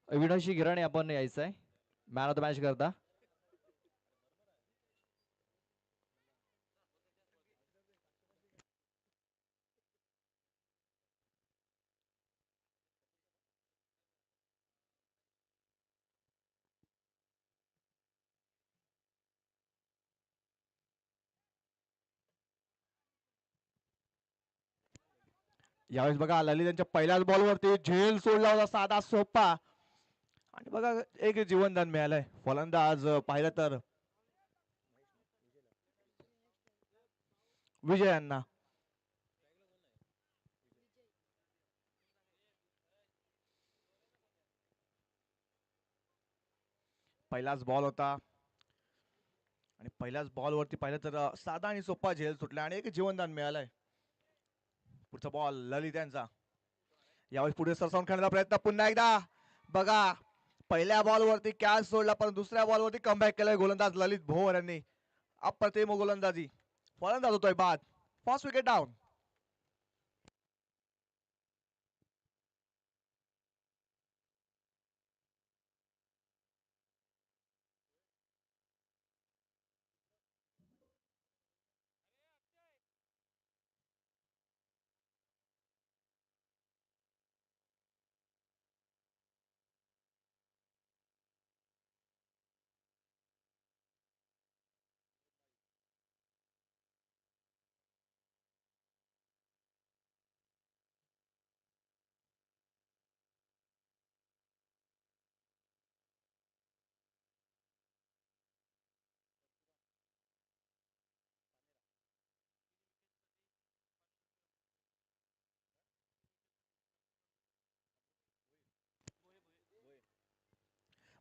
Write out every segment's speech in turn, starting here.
अविनाशी गिराणे आपण यायचं आहे मॅन ऑफ द मॅच करता. यावेळेस बघा ललित यांच्या पहिल्याच बॉलवरती झेल सोडला होता साधा सोपा आणि बघा एक जीवनदान मिळालंय फलंदाज पाहिलं तर विजय यांना. पहिलाच बॉल होता आणि पहिल्याच बॉलवरती पाहिलं तर साधा आणि सोपा झेल सुटला आणि एक जीवनदान मिळालंय. पुढचा बॉल ललित यांचा. यावेळेस पुढे सरसावून खेळण्याचा प्रयत्न पुन्हा एकदा बघा पहिल्या बॉलवरती कॅच सोडला पण दुसऱ्या बॉलवरती कमबॅक केलंय गोलंदाज ललित भोवर यांनी. अप्रतिम गोलंदाजी. फलंदाज होतोय बाद. First wicket down.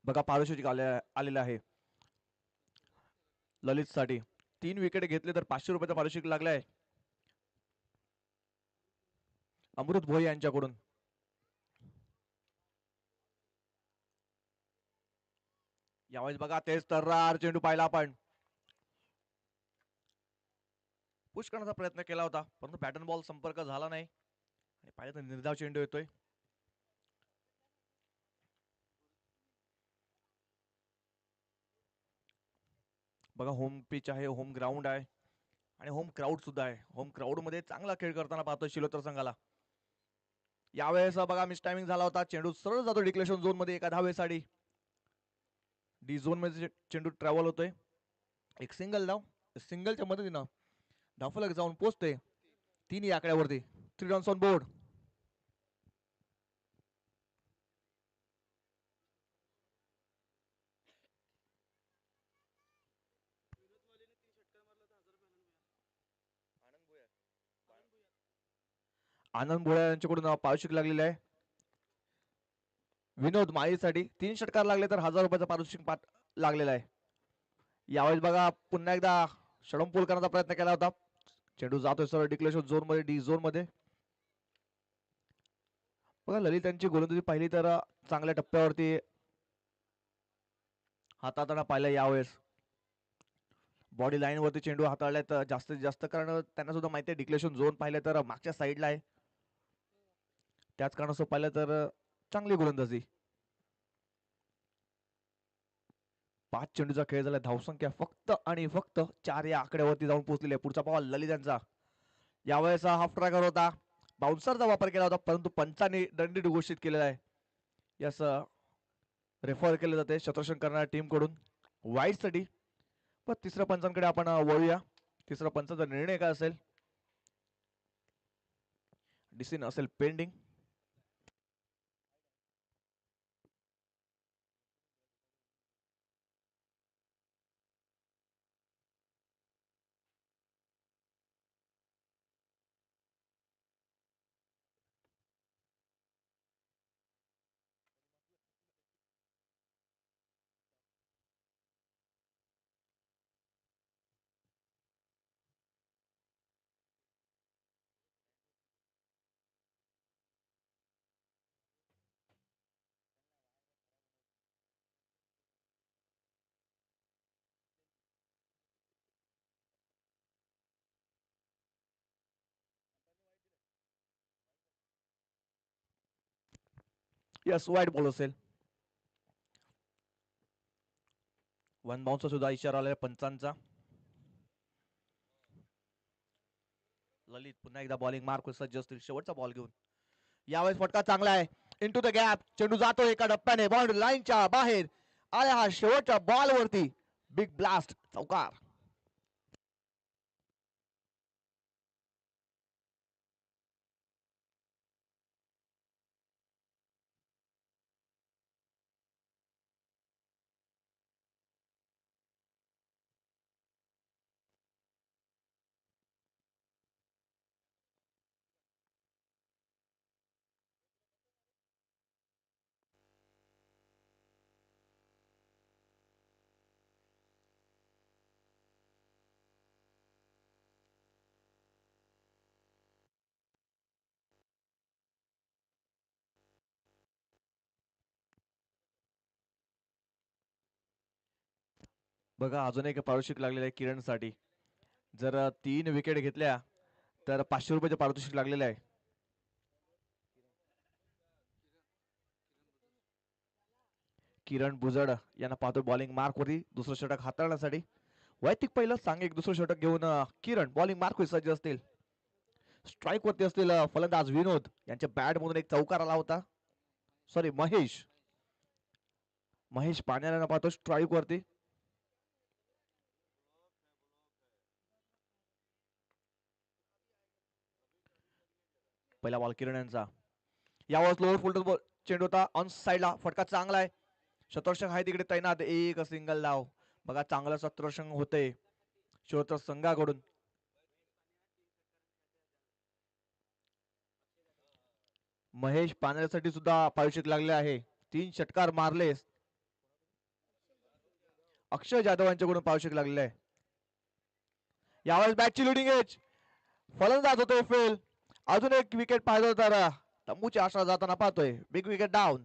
बघा पारितोषिक आलेलं आहे ललित साठी. 3 विकेट घेतले तर 500 रुपयाचं पारितोषिक लागलंय अमृत भोई यांच्याकडून. यावेळेस बघा तेच तर्रार चेंडू पाहिला आपण. पुश करण्याचा प्रयत्न केला होता परंतु बॅटन बॉल संपर्क झाला नाही आणि पाहिलं तर निर्धाव चेंडू येतोय. बघा होम पिच आहे होम ग्राउंड आहे आणि होम क्राऊड सुद्धा आहे. होम क्राऊड मध्ये चांगला खेळ करताना पाहतोय शिलोतर संघाला. यावेळेस बघा मिस टायमिंग झाला होता चेंडू सरळ जातो डिक्लेशन झोन मध्ये एका धावेसाठी. डी झोन मध्ये चेंडू ट्रॅव्हल होतोय. एक सिंगल धाव सिंगलच्या मदतीनं धावफलक जाऊन पोचते 3 या आकड्यावरती. 3 रन्स ऑन बोर्ड. आनंद भोळे यांच्याकडून पारितोषिक लागलेलं आहे विनोद माळीसाठी. 3 षटकार लागले तर 1000 रुपयाचा पारितोषिक लागलेला आहे. यावेळेस बघा पुन्हा एकदा षडंपूल करण्याचा प्रयत्न केला होता. चेंडू जातोय सरळ डिक्लेशन झोन मध्ये डी झोन मध्ये. बघा ललित यांची गोलंदाजी पाहिली तर चांगल्या टप्प्यावरती हाताळताना पाहिलं यावेळेस. बॉडी लाईन वरती चेंडू हाताळलाय तर जास्तीत जास्त कारण त्यांना सुद्धा माहिती आहे डिक्लेशन झोन पाहिलं तर मागच्या साईडला आहे. त्याच कारणास्तव पाहिलं तर चांगली गोलंदाजी. 5 चेंडूचा खेळ झाला धावसंख्या फक्त आणि फक्त 4 या आकड्यावरती जाऊन पोहोचलेली आहे. पुढचा बॉल ललित यांचा. यावेळेस हाफ ट्रॅकर होता बाउन्सरचा वापर केला होता परंतु पंचाने दंडित घोषित केलेला आहे. यास रेफर केले जाते शतरक्षण करणाऱ्या टीम कडून वाईट साठी. पण तिसऱ्या पंचांकडे आपण वळूया. तिसरा पंचाचा निर्णय काय असेल. डिसिजन असेल पेंडिंग. यस वाईट बॉल असेल. वन बाउन्सचा सुद्धा इशारा आलाय पंचांचा. ललित पुन्हा एकदा बॉलिंग मार्क सज्ज असतील शेवटचा बॉल घेऊन. यावेळेस फटका चांगला आहे. इनटू द गॅप चेंडू जातो एका टप्प्याने बाउंड्री लाईनच्या बाहेर. आल्या हा शेवटच्या बॉल वरती बिग ब्लास्ट चौकार. बघा अजून एक पारितोषिक लागलेलं आहे किरणसाठी. जर 3 विकेट घेतल्या तर 500 रुपयाचे पारितोषिक लागलेले आहे. किरण बुजड यांना पाहतो बॉलिंग मार्क वरती दुसरं षटक हाताळण्यासाठी. वैयक्तिक पहिलं सांग एक दुसरं षटक घेऊन किरण बॉलिंग मार्क सज्ज असतील. स्ट्राईक वरती असतील फलंदाज विनोद यांच्या बॅट मधून एक चौकार आला होता. सॉरी महेश पाण्याला पाहतो स्ट्राईक वरती. पहिला बॉल किरण यांचा. यावेळेस लोअर फुलटर चेंडू होता ऑन साइडला. फटका चांगला आहे. शतरक्षक आहे तिकडे तैनात. एक सिंगल धाव. बघा चांगलं शतरक्षक होते शिरोतर संघाकडून. महेश पाण्यासाठी सुद्धा पारितोषिक लागले आहे. 3 षटकार मारले. अक्षय जाधव यांच्याकडून पारितोषिक लागलेले आहे. यावेळेस बॅटची लिडिंग एज. फलंदाज होतोय फेल. अजून एक विकेट पाहिजे तर तंबूची आशा जाताना पाहतोय. Big wicket down.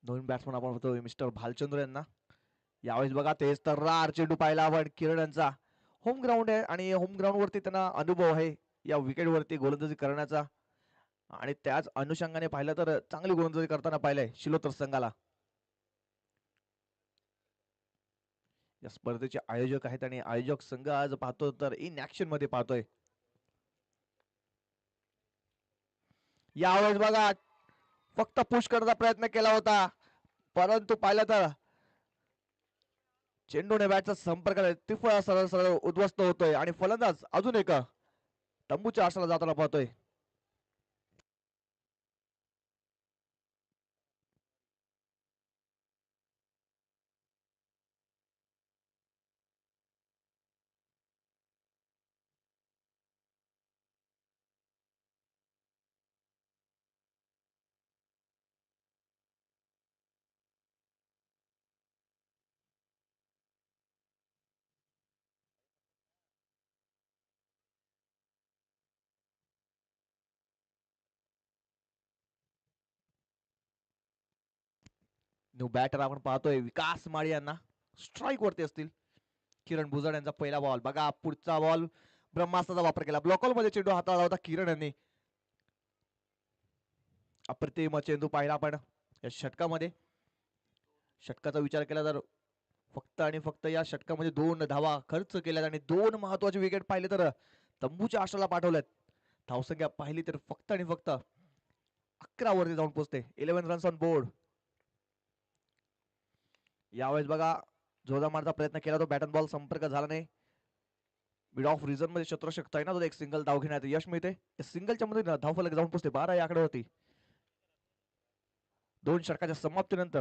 दोन बॅट्समन आपण होतो मिस्टर भालचंद्र यांना. यावेळेस बघा तेच तर रार चेंडू पाहिला आपण किरण यांचा. होम ग्राउंड आहे आणि होम ग्राउंड वरती त्यांना अनुभव आहे या विकेट वरती गोलंदाजी करण्याचा. आणि त्याच अनुषंगाने पाहिलं तर चांगली गोलंदाजी करताना पाहिलंय शिलोतर संघाला. या स्पर्धेचे आयोजक आहेत आणि आयोजक संघ आज पाहतो तर इन ऍक्शन मध्ये पाहतोय. यावेळेस बघा फक्त पुश करण्याचा प्रयत्न केला होता परंतु पाहिलं तर चेंडूने बॅटचा संपर्क तिफळा सरळ सरळ उद्ध्वस्त होतोय आणि फलंदाज अजून एक तंबूच्या आशाला जाताना पाहतोय. न्यू बॅटर आपण पाहतोय विकास माळी यांना. स्ट्राईक वरती असतील. किरण भुजड यांचा पहिला बॉल. बघा पुढचा बॉल ब्रह्मास्त्राचा वापर केला. ब्लॉकऑल मध्ये चेंडू हाताळला होता किरण यांनी. अप्रतिम चेंडू पाहिला आपण या षटकामध्ये. षटकाचा विचार केला तर फक्त आणि फक्त या षटकामध्ये 2 धावा खर्च केल्यात आणि 2 महत्वाचे विकेट पाहिले तर तंबूच्या आशाला पाठवल्यात. धावसंख्या पाहिली तर फक्त आणि फक्त 11 वरती जाऊन पोहोचते. 11 रन्स ऑन बोर्ड. यावेळेस बघा जोरदार मारचा प्रयत्न केला तो बॅटन बॉल संपर्क झाला नाही. मिड ऑफ रिझन मध्ये शत्रुषक तैनात होते. एक सिंगल धाव घेण्यात यश मिळते. सिंगलच्या मध्ये धावफलक जाऊन पोहोचते 12 या आकड्यावरती. 2 षटकाच्या समाप्तीनंतर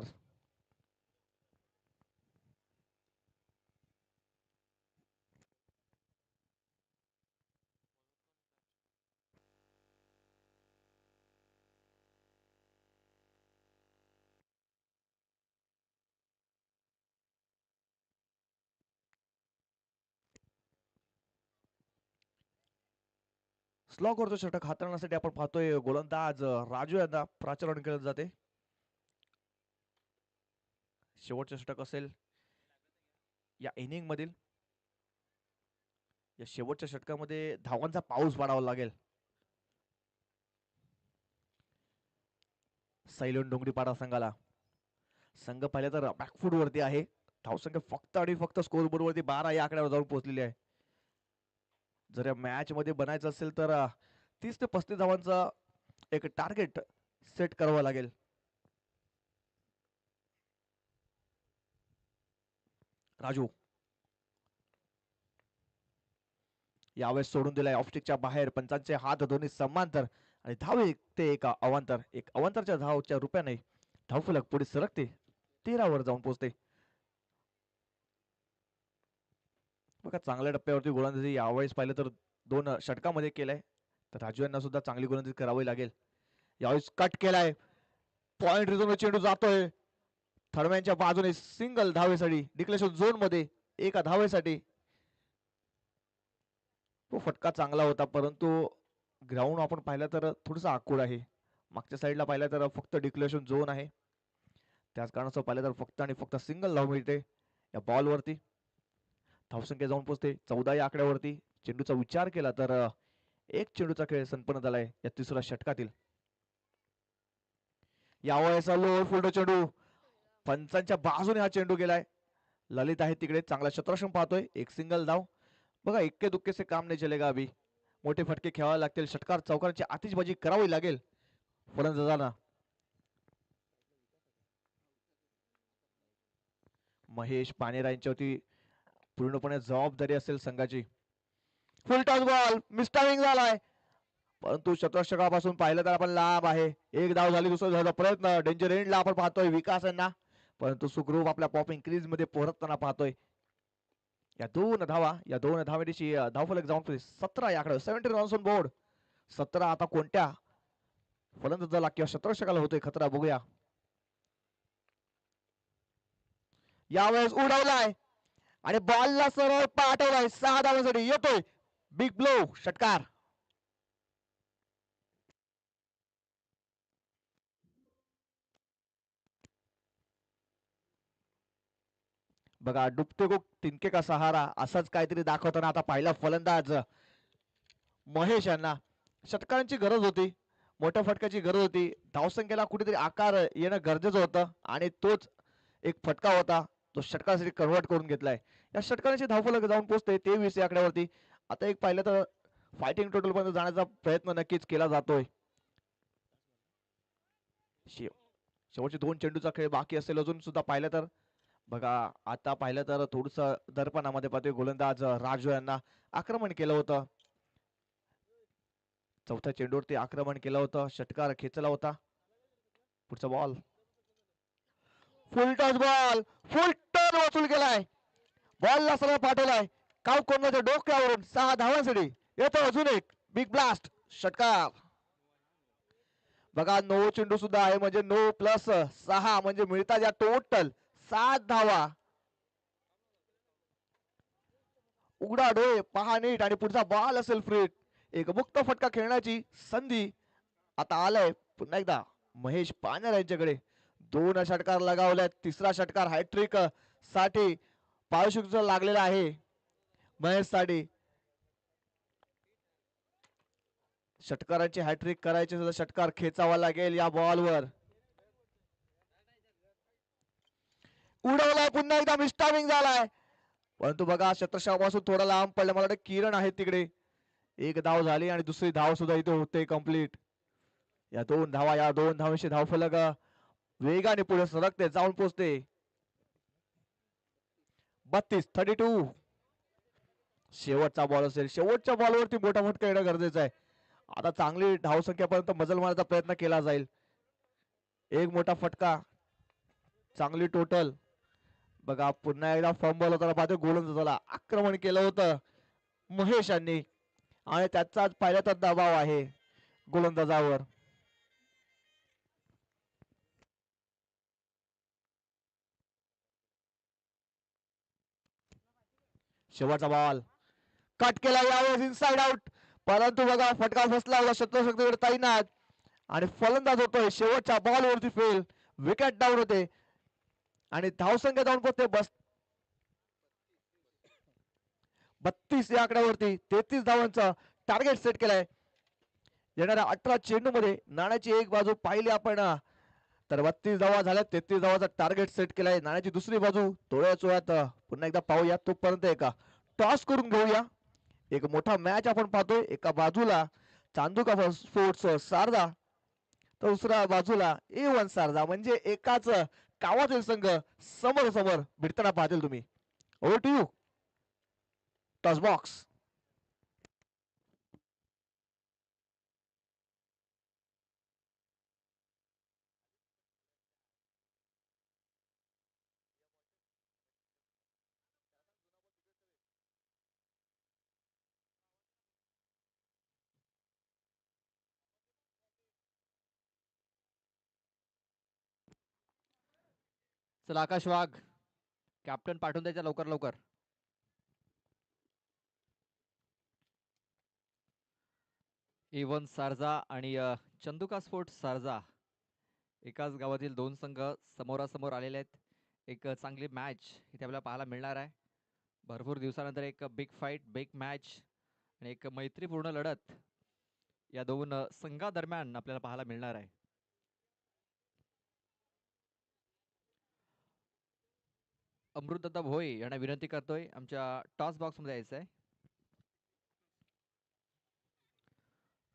स्लॉगवरचं षटक हाताळण्यासाठी आपण पाहतोय गोलंदाज राजू यांना प्राचारण केलं जाते. शेवटचे षटक असेल या इनिंग मधील. या शेवटच्या षटकामध्ये धावांचा पाऊस पाडावा लागेल. सैलून डोंगरीपाडा संघाला संघ पाहिलं तर बॅकफूट वरती आहे. धावसंख्या फक्त आणि फक्त स्कोर बोर्ड वरती 12 या आकड्यावर जाऊन पोहोचलेली आहे. जर या मॅच मध्ये बनायचं असेल तर 30 ते 35 धावांचा एक टार्गेट सेट करावं लागेल. राजू यावेळेस सोडून दिलाय ऑफस्टिकच्या बाहेर. पंचांचे हात दोन्ही समांतर आणि धाव ते एक अवांतर. एक अवांतरच्या धावच्या रूपाने धावफलक पुढे सरकते 13 वर जाऊन पोहोचते. बघा चांगल्या टप्प्यावरती गोलंदाजी यावेळेस पाहिलं तर 2 षटकामध्ये केलाय. तर राजू यांना सुद्धा चांगली गोलंदाजी करावी लागेल. यावेळेस कट केलाय. पॉइंट रिझन चेंडू जातोय थर्मॅनच्या बाजूने. सिंगल धावेसाठी डिक्लेरेशन झोन मध्ये एका धावेसाठी. तो फटका चांगला होता परंतु ग्राउंड आपण पाहिलं तर थोडस आखूड आहे. मागच्या साईडला पाहिलं तर फक्त डिक्लेरेशन झोन आहे. त्याच कारणास्तव पाहिलं तर फक्त आणि फक्त सिंगल धाव मिळते या बॉलवरती. धावसंख्या जाऊन पोहोचते 14 या आकड्यावरती. चेंडूचा विचार केला तर एक चेंडूचा खेळ संपन्न झालाय या तिसऱ्या षटकातील. यावेळेस लोअर फुलटो चेंडू पंचांच्या बाजूने हा चेंडू गेलाय. ललित आहे तिकडे चांगला क्षेत्ररक्षण पाहतोय. एक सिंगल धाव. बघा इक्के दुक्के से काम नाही चलेगा अभी. मोठे फटके खेळावे लागतील. षटकार चौकारांची आतिषबाजी करावी लागेल फलंदाजांना. महेश पानेरा यांच्यावरती पूर्णपणे जबाबदारी असेल संघाची. फुल टॉस बॉल मिस्टारिंग झालाय परंतु शतरक्षकापासून पाहिलं तर आपण लांब आहे. एक धाव झाली. दुसरा धावचा प्रयत्न डेंजर एंडला आपण पाहतोय विकास यांना परंतु सुखरूप आपल्या पॉपिंग क्रीज मध्ये पोहोचताना पाहतोय. या 2 धावा या 2 धावेची धावफलक जाऊन 17 याकडे 70 रन्स ऑन बोर्ड. 17 आता कोणत्या फलंदाजाला किंवा शतरक्षकाला होतोय खतरा बघूया. यावेळेस उडवलाय आणि बॉलला सरळ पाठवलाय. 6 धावांसाठी येतोय बिग ब्लो षटकार. बघा डुबते को तिनके का सहारा असंच काहीतरी दाखवताना आता पहिला फलंदाज महेश यांना. षटकारांची गरज होती. मोठ्या फटक्याची गरज होती. धावसंख्येला कुठेतरी आकार येणं गरजेचं होतं आणि तोच एक फटका होता. तो षटकासाठी कन्वर्ट करून घेतलाय. या षटकारांची धावफलक जाऊन पोहोचते 23 या आकड्यावरती. आता एक पाहिलं तर फायटिंग टोटल पर्यंत जाण्याचा प्रयत्न नक्कीच केला जातोय. शेवटचे 2 चेंडूचा खेळ बाकी असेल अजून सुद्धा पाहिलं तर. बघा आता पाहिलं तर थोडस दर्पणामध्ये पाहतोय गोलंदाज राजू यांना आक्रमण केलं होतं. चौथ्या चेंडूवरती आक्रमण केलं होतं. षटकार खेचला होता. पुढचा बॉल फुल टॉस बॉल. फुल टर्न वसूल केलाय. बॉलला सरळ पाठवलाय. काव कोणाच्या डोक्यावरून 6 धावांसाठी येतो अजून एक बिग ब्लास्ट षटकार. बघा 9 चेंडू सुद्धा आहे म्हणजे 9 प्लस 6 म्हणजे मिळतात या टोटल 7 धावा. उघडा डोळे पहा नीट आणि पुढचा बॉल असेल फ्रीट. एक मुक्त फटका खेळण्याची संधी आता आलाय पुन्हा एकदा महेश पानेर यांच्याकडे. 2 षटकार लगावल्यात. तिसरा षटकार हॅट्रिक साठी पारितोषिक लागलेला आहे महेश साठी. षटकारांची हॅट्रिक करायची षटकार खेचावा लागेल या बॉलवर. उडवलाय पुन्हा एकदा मिस्टारिंग झालाय परंतु बघा शतरक्षकापासून थोडा लांब पडला. मला वाटतं किरण आहे तिकडे. एक धाव झाली आणि दुसरी धाव सुद्धा इथे होते कंप्लीट. या 2 धावा या 2 धावांशी धावफलक वेगाने पुढे सरकते जाऊन पोहोचते 32. शेवटचा बॉल असेल. शेवटच्या बॉलवरती मोठा फटका येणं गरजेचं आहे. आता चांगली धावसंख्यापर्यंत मजल मारण्याचा प्रयत्न केला जाईल. एक मोठा फटका चांगली टोटल. बघा पुन्हा एकदा फंबल होता पाहतो गोलंदाजाला आक्रमण केलं होतं महेश यांनी आणि त्याचाच पाहिला दबाव आहे गोलंदाजावर. शेवटचा बॉल कट केला यावेळेस इनसाइड आउट. परंतु बघा फटका फसला होता शत्रुशक्तीकडे ताईनाथ आणि फलंदाज होतोय शेवटच्या बॉलवरती फेल. विकेट डाऊन होते आणि धावसंख्या जाऊन पोहोचते 32 या आकड्यावरती. 33 धावांचा टार्गेट सेट केलाय. येणाऱ्या 18 चेंडू मध्ये नाण्याची एक बाजू पाहिली आपण तर 32 धावा झाल्या. 33 धावाचा टार्गेट सेट केलाय. नाण्याची दुसरी बाजू थोड्या चोळ्यात पुन्हा एकदा पाहूया. तोपर्यंत एका टॉस करून घेऊया. एक मोठा मॅच आपण पाहतोय. एका बाजूला चांदुका स्पोर्ट्स सारदा, दुसऱ्या बाजूला A1 सारदा, म्हणजे एकाच गावातील संघ समोर समोर भिडताना पाहतील तुम्ही. Over to you toss box. चला आकाश वाघ कॅप्टन पाठवून द्यायचा लवकर लवकर. A1 सारजा आणि चंदुका स्पोर्ट्स सारजा एकाच गावातील दोन संघ समोरासमोर आलेले आहेत. एक चांगली मॅच इथे आपल्याला पाहायला मिळणार आहे. भरपूर दिवसानंतर एक बिग फाईट, बिग मॅच आणि एक मैत्रीपूर्ण लढत या दोन संघादरम्यान आपल्याला पाहायला मिळणार आहे. अमृतदादा भोई यांना विनंती करतोय आमच्या टॉस बॉक्स मध्ये यायचं आहे.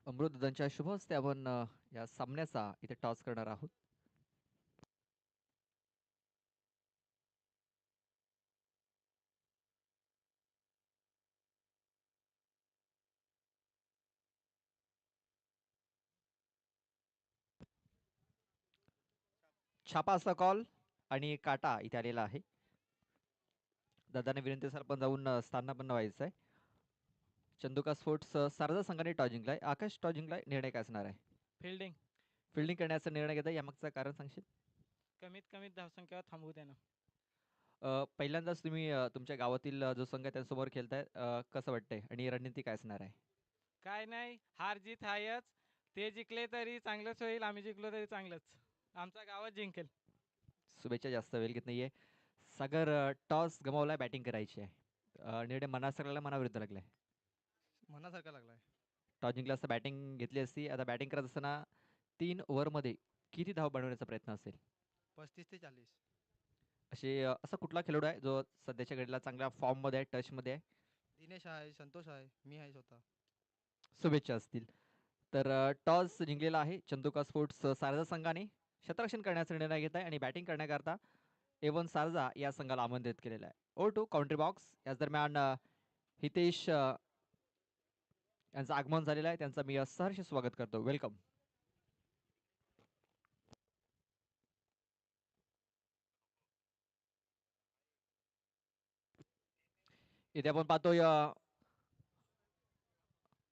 अमृतदादांच्या शुभ हस्ते आपण या सामन्याचा इथे टॉस करणार आहोत. छापा असा कॉल आणि काटा इथे आलेला आहे. दादाने विनंती असेल पण जाऊन स्थानापन्न व्हायचं आहे. चंदुका स्पोर्ट्स सारदा संघाने टॉस जिंकलाय. आकाश टॉस जिंकलाय, निर्णय काय असणार आहे? फिल्डिंग. फिल्डिंग करण्याचा निर्णय घेतला, यामागचं कारण सांगशील? कमीत कमी धावसंख्या थांबवू देणं. पहिल्यांदाच तुम्ही तुमच्या गावातील जो संघ आहे त्यांच्यासमोर खेळताय, कसं वाटतंय आणि रणनीती काय असणार आहे? काय नाही, हार जीत हायच. ते जिंकले तरी चांगलंच होईल, आम्ही जिंकलो तरी चांगलंच. आमचा गावच जिंकेल. शुभेच्छा. जास्त वेळ घेत नाहीये. सागर टॉस गमावलाय, बॅटिंग करायची आहे. निर्णय मनासारखा लागला, मनाविरुद्ध लागलाय? मनासारखा लागलाय. टॉस जिंकला असता बॅटिंग घेतली असती. आता बॅटिंग करत असताना 3 ओव्हरमध्ये किती धाव बनवण्याचा प्रयत्न असेल? 35 ते 40. असा कुठला खेळाडू आहे जो सध्याच्या घडीला चांगल्या फॉर्ममध्ये आहे, टचमध्ये आहे? दिनेश आहे, संतोष आहे, मी आहे स्वतः. शुभेच्छा असतील. तर टॉस जिंकलेला आहे चंदुका स्पोर्ट्स सारजा संघाने. क्षेत्ररक्षण करण्याचा निर्णय घेत आहे आणि बॅटिंग करण्याकरता A1 सारजा या संघाला आमंत्रित केलेला आहे. Over to country box. याच दरम्यान हितेश यांचं आगमन झालेलं आहे. त्यांचं मी सहर्ष स्वागत करतो. वेलकम. इथे आपण पाहतोय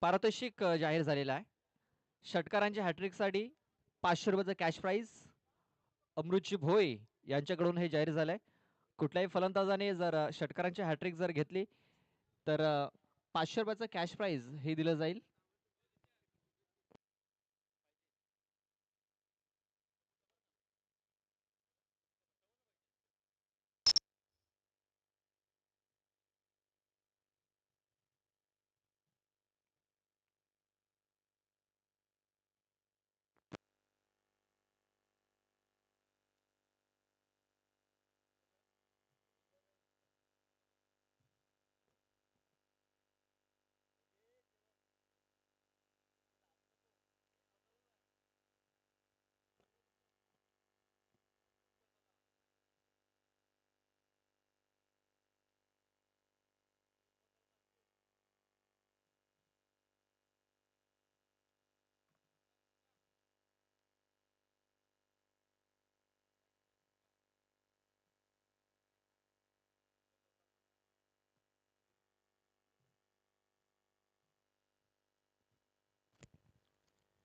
पारितोषिक जाहीर झालेला आहे. षटकारांच्या हॅट्रिकसाठी 500 रुपयाचं कॅश प्राइज अमृतजी भोई यांच्याकडून हे जाहीर झालंय. कुठल्याही फलंदाजाने जर षटकारांची हॅट्रिक जर घेतली तर 500 रुपयाचं कॅश प्राइज हे दिलं जाईल.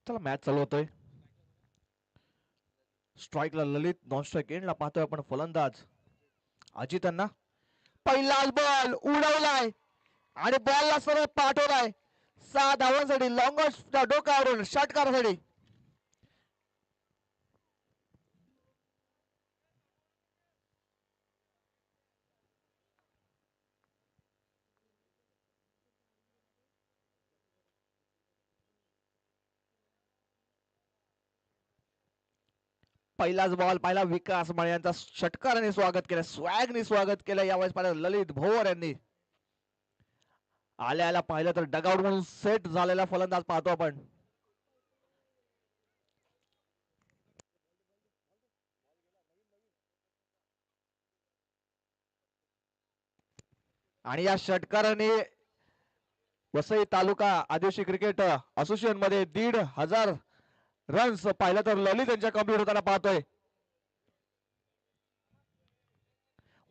चला मॅच चालू होतोय. स्ट्राईकला ललित, नॉन स्ट्राईक एंडला पाहतोय आपण फलंदाज अजितांना. पहिलाच बॉल उडवलाय आणि बॉलला सरळ पाठवलाय. 6 धावांसाठी लॉंग डोक्यावरून षटकारासाठी. पहिलाच बॉल पाहिला विकास माळे यांचा षटकाराने स्वागत केलं, स्वॅगने स्वागत केलं. यावेळेस पाहिलं ललित भोवर यांनी. आल्या पाहिलं तर डगआउट म्हणून सेट झालेला फलंदाज पाहतो आपण. आणि या षटकाराने वसई तालुका आदिवासी क्रिकेट असोसिएशन मध्ये 1,500 रन्स पाहिलं तर ललित यांच्या कंप्लीट होताना पाहतोय.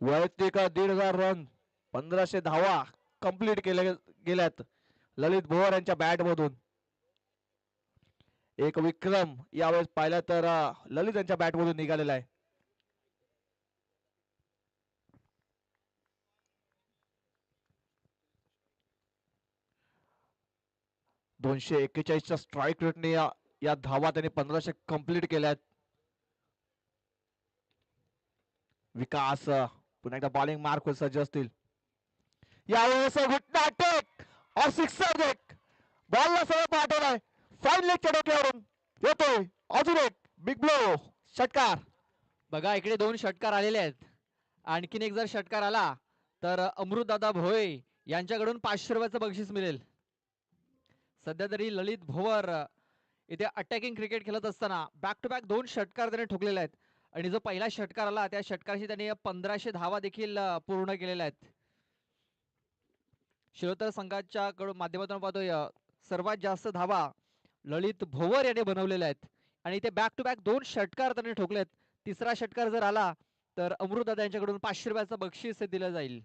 वैयक्तिक 1,500 रन 1500 धावा कंप्लीट केल्या गेल्यात ललित भोवर यांच्या बॅट मधून. एक विक्रम यावेळेस पाहिलं तर ललित यांच्या बॅट मधून निघालेला आहे. 241च्या स्ट्राईक रेटने या धावा त्यांनी 1500 कंप्लीट केल्यात. विकास पुन्हा एकदा बॉलिंग मार्क वर सज्ज असतील. यावेळेस घुटना टेक और सिक्सर देख बॉलला सरळ पाठवलाय. फाईन लेगच्या डोक्यावरून येतोय अजून एक बिग ब्लो षटकार. बघा इकडे 2 षटकार आलेले आहेत. आणखीन एक जर षटकार आला तर अमृतदादा भोये यांच्याकडून 500 रुपयाचं बक्षीस मिळेल. सध्या तरी ललित भोवर इथे अटॅकिंग क्रिकेट खेळत असताना बॅक टू बॅक 2 षटकार त्याने ठोकलेले आहेत. आणि जो पहिला षटकार आला त्या षटकाराशी त्यांनी 1500 धावा देखील पूर्ण केलेल्या आहेत. शिरोतर संघाच्या कडून माध्यमातून पाहतोय सर्वात जास्त धावा ललित भोवर याने बनवलेल्या आहेत. आणि इथे बॅक टू बॅक 2 षटकार त्यांनी ठोकलेत. तिसरा षटकार जर आला तर अमृतदादा यांच्याकडून 500 रुपयाचं बक्षीस दिलं जाईल.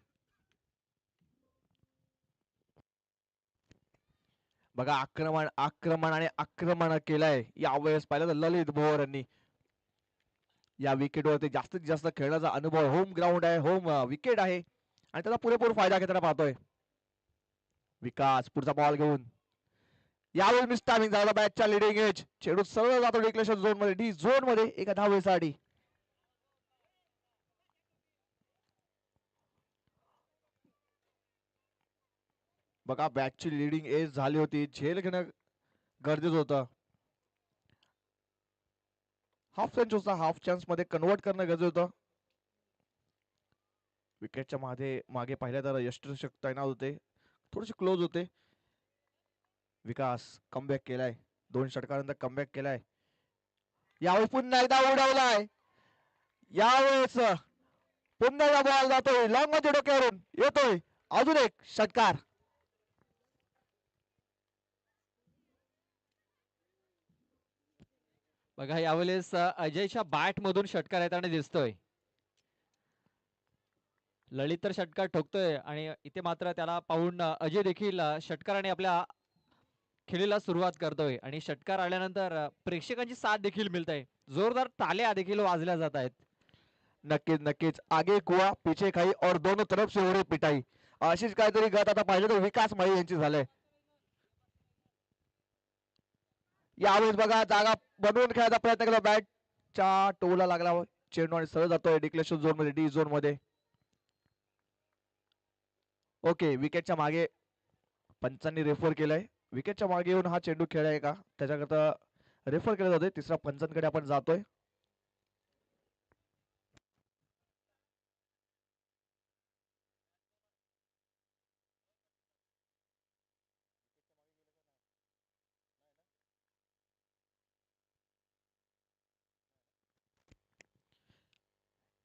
बघा आक्रमण आक्रमण आणि आक्रमण केलंय यावेळेस पाहिलं तर ललित भोवर यांनी. या विकेटवरती जास्तीत जास्त खेळण्याचा अनुभव, होम ग्राउंड आहे, होम विकेट आहे आणि त्याचा पुरेपूर फायदा घेताना पाहतोय. विकास पुढचा बॉल घेऊन यावेळी मिस टायमिंग झाला बॅटच्या लिडिंग एज. चेंडू सरळ जातो डिक्लेशन झोन मध्ये, डी झोन मध्ये एका धावेसाठी. बघा बॅटची लिडिंग एज झाली होती, झेल घेणं गरजेचं होतं. हाफ चान्स होता, हाफ चान्स मध्ये कन्वर्ट करणं गरजेचं होतं. विकेटच्या मागे पाहिलं तर यष्टीरक्षक तैनात होते, थोडेसे क्लोज होते. विकास कमबॅक केलाय, 2 षटकानंतर कमबॅक केलाय. यावेळी पुन्हा एकदा उडवलाय. यावेळेस पुन्हा एकदा बॉल जातोय लॉंग मध्ये डोक्यावरून येतोय अजून एक षटकार. बघा यावेळेस अजयच्या बॅट मधून षटकार येताना दिसतोय. ललित तर षटकार ठोकतोय आणि इथे मात्र त्याला पाहून अजय देखील षटकाराने आपल्या खेळीला सुरुवात करतोय. आणि षटकार आल्यानंतर प्रेक्षकांची साथ देखील मिळत आहे, जोरदार टाळ्या देखील वाजल्या जात आहेत. नक्कीच नक्कीच, आगे कुआ पीछे खाई और दोनों तरफ से हो रही पिटाई, अशीच काहीतरी गत आता पाहिजे तर विकास माळी यांची झालंय. यावेळेस बघा जागा बनवून खेळायचा प्रयत्न केला, बॅटच्या टोला लागला चेंडू आणि सरळ जातोय डिक्लेशन झोन मध्ये, डी झोन मध्ये. ओके, विकेटच्या मागे पंचांनी रेफर केलाय. विकेटच्या मागे येऊन हा चेंडू खेळाय का त्याच्याकरता रेफर केला जातोय. तिसऱ्या पंचांकडे आपण जातोय.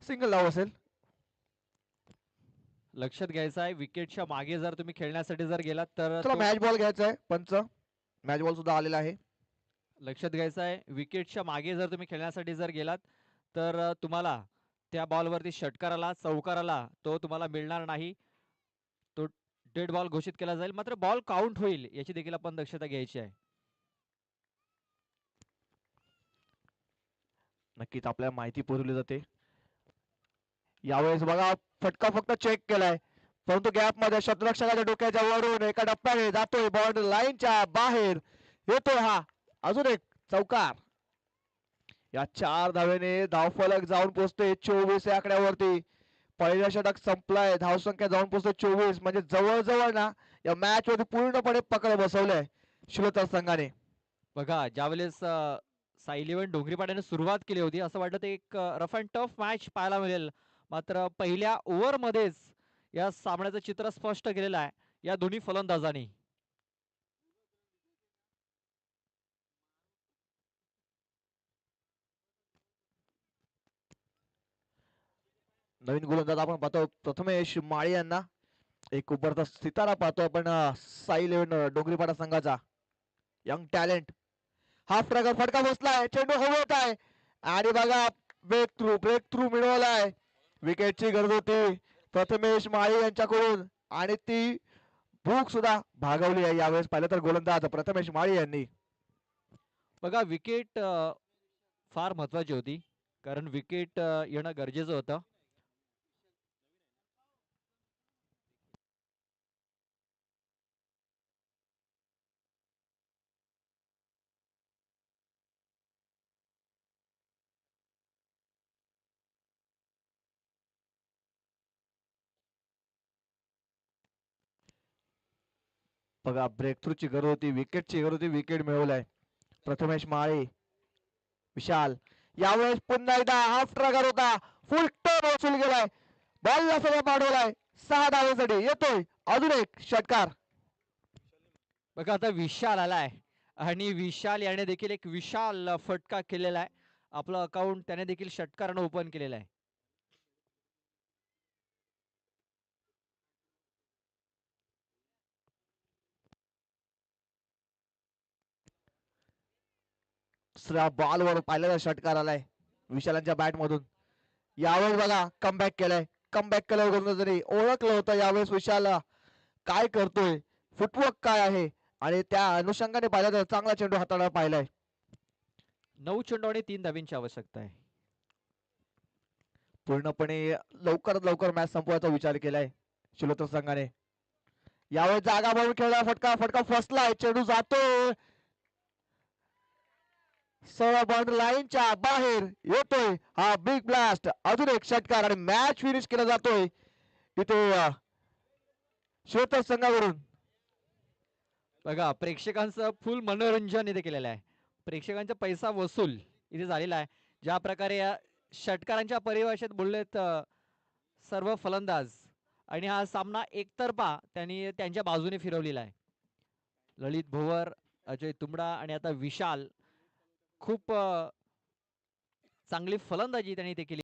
सिंगल लाव असेल. लक्षात घ्यायचं आहे विकेटच्या मागे जर तुम्ही खेळण्यासाठी जर गेलात तर चला मॅच बॉल घ्यायचा आहे. पंच मॅच बॉल सुद्धा आलेला आहे. लक्षात घ्यायचं आहे विकेटच्या मागे जर तुम्ही खेळण्यासाठी जर गेलात तर तुम्हाला त्या बॉलवरती षटकाराला चौकाराला तो तुम्हाला मिळणार नाही, तो डेड बॉल घोषित केला जाईल. मात्र बॉल काउंट होईल याची देखील आपण दक्षता घ्यायची आहे. नक्कीच आपल्याला माहिती पुरवली जाते. यावेळेस बघा फटका फक्त चेक केलाय, परंतु गॅप मध्ये शतरक्षकाच्या डोक्याच्या वरून एका टप्प्याने जातोय बॉर्डर लाईनच्या बाहेर येतोय हा अजून एक चौकार. या 4 धावेने धावफलक जाऊन पोहोचते 24 या आकड्यावरती. पहिल्या षटक संपलाय, धावसंख्या जाऊन पोहोचते 24. म्हणजे जवळजवळ ना या मॅच वरती पूर्णपणे पकड बसवलंय शिलोतर संघाने. बघा ज्यावेळेस साई इलेव्हन डोंगरीपाड्याने सुरुवात केली होती असं वाटलं ते एक रफ अँड टफ मॅच पाहायला मिळेल. मात्र पहिल्या ओव्हर मध्येच या सामन्याचं चित्र स्पष्ट केलेलं आहे या दोन्ही फलंदाजांनी. नवीन गोलंदाज आपण पाहतो प्रथमेश माळी यांना. एक उभरता सितारा पाहतो आपण साई इलेव्हन डोंगरीपाडा संघाचा. Young talent. हाफ ट्रॅगर फटका बसलाय, चेंडू हवेत आहे आणि बघा ब्रेक थ्रू मिळवलाय. विकेटची गरज होती प्रथमेश माळी यांच्याकडून आणि ती भूक सुद्धा भागवली आहे यावेळेस पाहिलं तर गोलंदाज प्रथमेश माळी यांनी. बघा विकेट फार महत्वाची होती कारण विकेट येणं गरजेचं होतं. बघा ब्रेक थ्रूची गरज होती, विकेटची गरज होती, विकेट मिळवलाय प्रथमेश माळी. विशाल यावेळेस पुन्हा एकदा हाफ ट्रॅगर होता, फुल टर्न वसूल गेलाय, बॉलला सगळं पाठवलाय 6 धावेसाठी. येतोय अजून एक षटकार. बघा आता विशाल आलाय आणि विशाल याने देखील एक विशाल फटका केलेला आहे. आपलं अकाउंट त्याने देखील षटकारानं ओपन केलेलं आहे. दुसऱ्या बॉलवर पाहिलेला षटकार आलाय विशालांच्या बॅट मधून. यावेळेस बघा कमबॅक केलंय, कमबॅक केलं गोलंदाजांनी. ओळखलं होतं यावेळेस विशाल काय करतोय, फुटवर्क काय आहे आणि त्या अनुषंगाने पाहिलं तर चांगला चेंडू हाताळा पाहिलाय. 9 चेंडू आणि 3 धावींची आवश्यकता आहे. पूर्णपणे लवकरात लवकर मॅच संपवायचा विचार केलाय शिलोतर संघाने. यावेळेस जागा बघून खेळला, फटका फटका फसलाय, चेंडू जातोय सरळ बॉर्डर लाईनच्या बाहेर. येतोय हा बिग ब्लास्ट, अजून एक षटकार आणि मॅच फिनिश केला जातोय इथे शिलोतर संघावरून. बघा प्रेक्षकांचं फुल मनोरंजन इथे केलेलं आहे. प्रेक्षकांचा पैसा वसूल इथे झालेला आहे. ज्या प्रकारे या षटकारांच्या परिभाषेत बोललेत सर्व फलंदाज आणि हा सामना एकतर्फा त्यांनी त्यांच्या बाजूने फिरवलेला आहे. ललित भोवर, अजय तुंबडा आणि आता विशाल खूप चांगली फलंदाजी त्यांनी इथे केली.